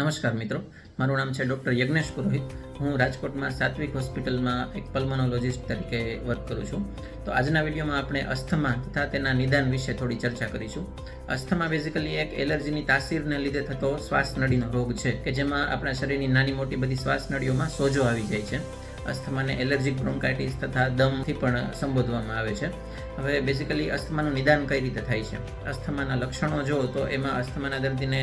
નમસ્કાર મિત્રો, મારું નામ છે ડૉક્ટર યજ્ઞેશ પુરોહિત. હું રાજકોટમાં સાત્વિક હોસ્પિટલમાં એક પલ્મોનોલોજિસ્ટ તરીકે વર્ક કરું છું. તો આજના વિડીયોમાં આપણે અસ્થમા તથા તેના નિદાન વિશે થોડી ચર્ચા કરીશું. અસ્થમા બેઝિકલી એક એલર્જીની તાસીરને લીધે થતો શ્વાસ નળીનો રોગ છે કે જેમાં આપણા શરીરની નાની મોટી બધી શ્વાસ નળીઓમાં સોજો આવી જાય છે. અસ્થમાને એલર્જીક બ્રોન્કાઇટિસ તથા દમથી પણ સંબોધવામાં આવે છે. હવે બેઝિકલી અસ્થમાનું નિદાન કઈ રીતે થાય છે? અસ્થમાના લક્ષણો જો તો એમાં અસ્થમાના દર્દીને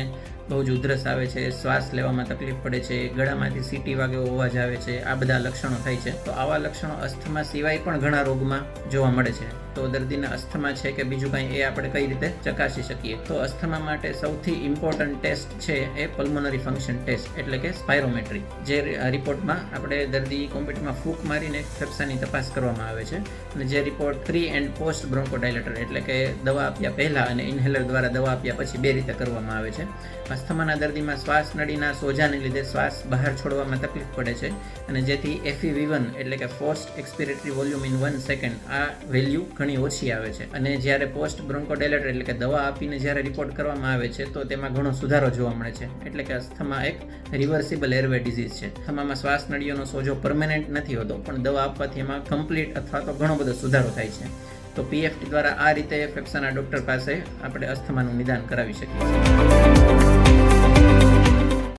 બહુ જ ઉધરસ આવે છે, શ્વાસ લેવામાં તકલીફ પડે છે, ગળામાંથી સીટી વાગે અવાજ આવે છે, આ બધા લક્ષણો થાય છે. તો આવા લક્ષણો અસ્થમા સિવાય પણ ઘણા રોગમાં જોવા મળે છે. તો દર્દીને અસ્થમા છે કે બીજું કંઈ એ આપણે કઈ રીતે ચકાસી શકીએ? તો અસ્થમા માટે સૌથી ઇમ્પોર્ટન્ટ ટેસ્ટ છે એ પલ્મોનરી ફંક્શન ટેસ્ટ એટલે કે સ્પાયરોમેટ્રી. જે રિપોર્ટમાં આપણે દર્દી કોમ્પ્યુટરમાં ફૂંક મારીને ફેફસાની તપાસ કરવામાં આવે છે અને જે report pre and post bronchodilator એટલે કે દવા આપ્યા પહેલા અને ઇન્હેલર દ્વારા દવા આપ્યા પછી બે રીતે કરવામાં આવે છે. અસ્થમાના દર્દીમાં શ્વાસ નળીના સોજાને લીધે શ્વાસ બહાર છોડવામાં તકલીફ પડે છે અને જેથી FEV1 એટલે કે ફોર્સ્ડ એક્સપિરેટરી વોલ્યુમ ઇન 1 સેકન્ડ આ વેલ્યુ ઘણી ઓછી આવે છે. અને જ્યારે પોસ્ટ બ્રોન્કોડાયલેટર એટલે કે દવા આપીને જ્યારે રિપોર્ટ કરવામાં આવે છે તો તેમાં ઘણો સુધારો જોવા મળે છે. એટલે કે અસ્થમા એક રિવર્સિબલ એરવે ડિઝીઝ છે. અસ્થમામાં શ્વાસ નળીઓનો સોજો પરમેનન્ટ નથી હોતો, પણ દવા આપવાથી એમાં કમ્પ્લીટ અથવા તો ઘણો બધો સુધારો થાય છે. તો PFT દ્વારા આ રીતે ફેફસાના ડૉક્ટર પાસે આપણે અસ્થમાનું નિદાન કરાવી શકીએ છીએ.